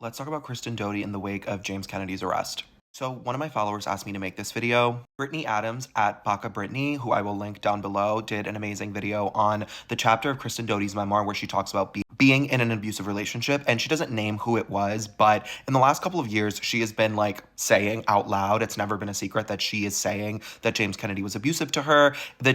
Let's talk about Kristen Doute in the wake of James Kennedy's arrest. So one of my followers asked me to make this video. Brittany Adams at Baka Brittany, who I will link down below, did an amazing video on the chapter of Kristen Doute's memoir where she talks about being in an abusive relationship, and she doesn't name who it was, but in the last couple of years, she has been like saying out loud, it's never been a secret that she is saying that James Kennedy was abusive to her. The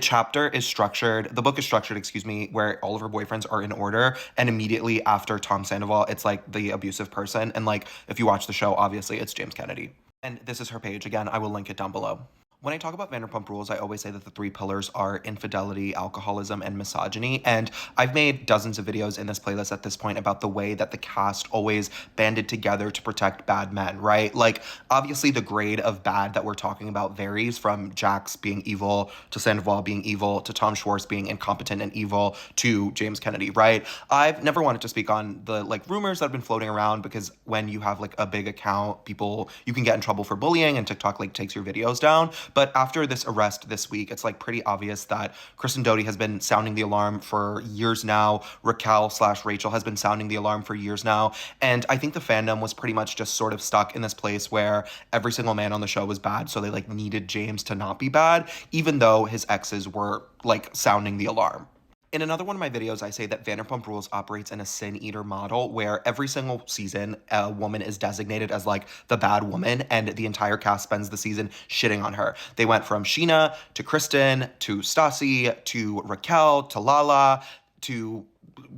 book is structured, excuse me, where all of her boyfriends are in order, and immediately after Tom Sandoval, it's like the abusive person, and like if you watch the show, obviously it's James Kennedy. And this is her page. Again, I will link it down below. When I talk about Vanderpump Rules, I always say that the three pillars are infidelity, alcoholism, and misogyny. And I've made dozens of videos in this playlist at this point about the way that the cast always banded together to protect bad men, right? Like, obviously, the grade of bad that we're talking about varies from Jax being evil, to Sandoval being evil, to Tom Schwartz being incompetent and evil, to James Kennedy, right? I've never wanted to speak on the, like, rumors that have been floating around because when you have, like, a big account, you can get in trouble for bullying and TikTok, like, takes your videos down. But after this arrest this week, it's like pretty obvious that Kristen Doute has been sounding the alarm for years now. Raquel/Rachel has been sounding the alarm for years now. And I think the fandom was pretty much just sort of stuck in this place where every single man on the show was bad. So they like needed James to not be bad, even though his exes were like sounding the alarm. In another one of my videos, I say that Vanderpump Rules operates in a sin eater model where every single season, a woman is designated as like the bad woman and the entire cast spends the season shitting on her. They went from Sheena to Kristen to Stassi to Raquel to Lala to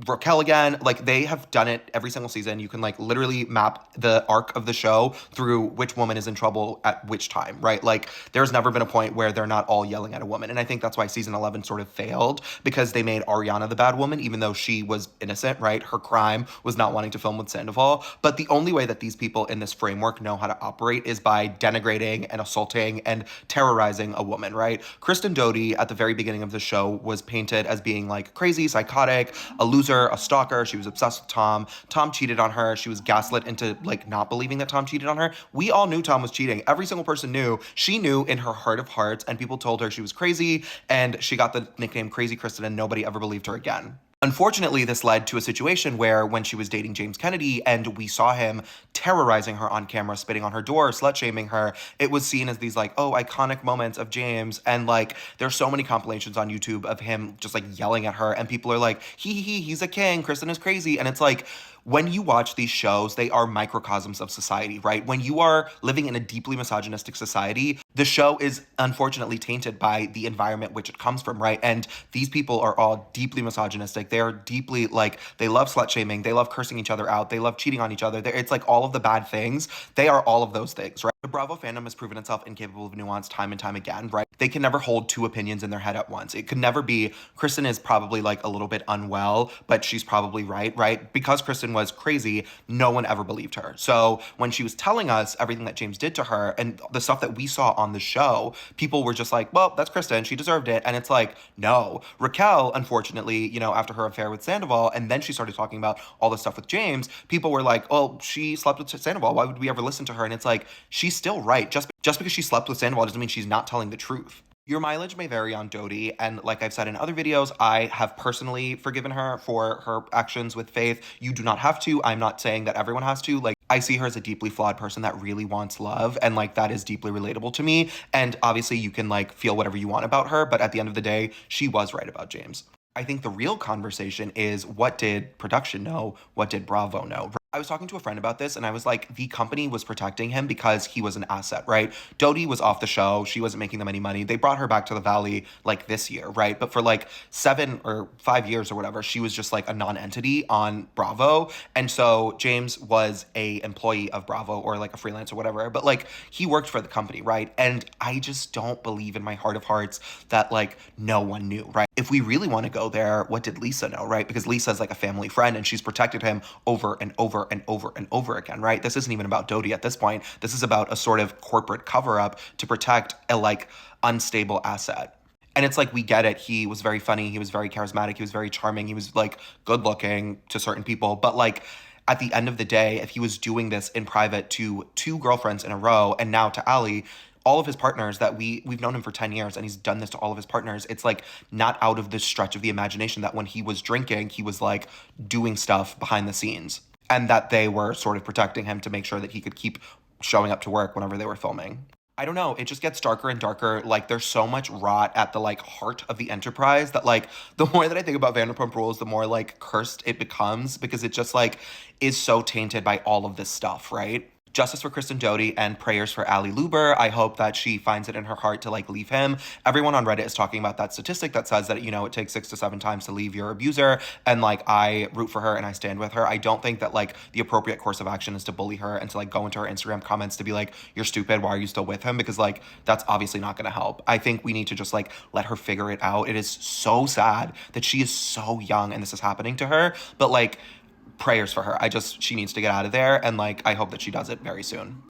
Raquel again. Like, they have done it every single season. You can like literally map the arc of the show through which woman is in trouble at which time, right? Like, there's never been a point where they're not all yelling at a woman. And I think that's why season 11 sort of failed, because they made Ariana the bad woman, even though she was innocent, right? Her crime was not wanting to film with Sandoval. But the only way that these people in this framework know how to operate is by denigrating and assaulting and terrorizing a woman, right? Kristen Doute at the very beginning of the show was painted as being like crazy, psychotic, a loser, a stalker. She was obsessed with Tom. Tom cheated on her. She was gaslit into like not believing that Tom cheated on her. We all knew Tom was cheating. Every single person knew. She knew in her heart of hearts, and people told her she was crazy, and she got the nickname Crazy Kristen, and nobody ever believed her again. Unfortunately, this led to a situation where when she was dating James Kennedy and we saw him terrorizing her on camera, spitting on her door, slut-shaming her, it was seen as these like, oh, iconic moments of James. And like, there's so many compilations on YouTube of him just like yelling at her, and people are like, he's a king, Kristen is crazy. And it's like, when you watch these shows, they are microcosms of society, right? When you are living in a deeply misogynistic society, the show is unfortunately tainted by the environment which it comes from, right? And these people are all deeply misogynistic. They're deeply like, they love slut shaming. They love cursing each other out. They love cheating on each other. It's like all of the bad things. They are all of those things, right? The Bravo fandom has proven itself incapable of nuance time and time again, right? They can never hold two opinions in their head at once. It could never be, Kristen is probably like a little bit unwell, but she's probably right, right? Because Kristen was crazy, no one ever believed her. So when she was telling us everything that James did to her and the stuff that we saw on the show, people were just like, well, that's Kristen, she deserved it. And it's like, no. Raquel, unfortunately, after her affair with Sandoval, and then she started talking about all the stuff with James, people were like, oh, she slept with Sandoval, why would we ever listen to her? And it's like, she's still right. Just because she slept with Sandoval doesn't mean she's not telling the truth. Your mileage may vary on Doute, and like I've said in other videos, I have personally forgiven her for her actions with Faith. You do not have to. I'm not saying that everyone has to. Like, I see her as a deeply flawed person that really wants love, and like that is deeply relatable to me. And obviously you can like feel whatever you want about her, but at the end of the day, she was right about James. I think the real conversation is, what did production know? What did Bravo know? I was talking to a friend about this, and I was like, the company was protecting him because he was an asset, right? Doute was off the show. She wasn't making them any money. They brought her back to the Valley like this year, right? But for like 7 or 5 years or whatever, she was just like a non-entity on Bravo. And so James was a employee of Bravo, or like a freelance or whatever, but like he worked for the company, right? And I just don't believe in my heart of hearts that like no one knew, right? If we really want to go there, what did Lisa know, right? Because Lisa's like a family friend, and she's protected him over and over and over and over again, right? This isn't even about Doute at this point. This is about a sort of corporate cover-up to protect a like unstable asset. And it's like, we get it. He was very funny. He was very charismatic. He was very charming. He was like good looking to certain people. But like, at the end of the day, if he was doing this in private to 2 girlfriends in a row, and now to Ali, all of his partners that we've known him for 10 years, and he's done this to all of his partners, it's like not out of the stretch of the imagination that when he was drinking, he was like doing stuff behind the scenes. and that they were sort of protecting him to make sure that he could keep showing up to work whenever they were filming. I don't know, it just gets darker and darker. Like, there's so much rot at the like heart of the enterprise that like the more that I think about Vanderpump Rules, the more like cursed it becomes, because it just like is so tainted by all of this stuff, right? Justice for Kristen Doute and prayers for Ali Luber. I hope that she finds it in her heart to like leave him. Everyone on Reddit is talking about that statistic that says that, you know, it takes 6 to 7 times to leave your abuser. And like, I root for her and I stand with her. I don't think that like the appropriate course of action is to bully her and to like go into her Instagram comments to be like, you're stupid, why are you still with him? Because like, that's obviously not gonna help. I think we need to just like let her figure it out. It is so sad that she is so young and this is happening to her. But like, prayers for her. She needs to get out of there. And like, I hope that she does it very soon.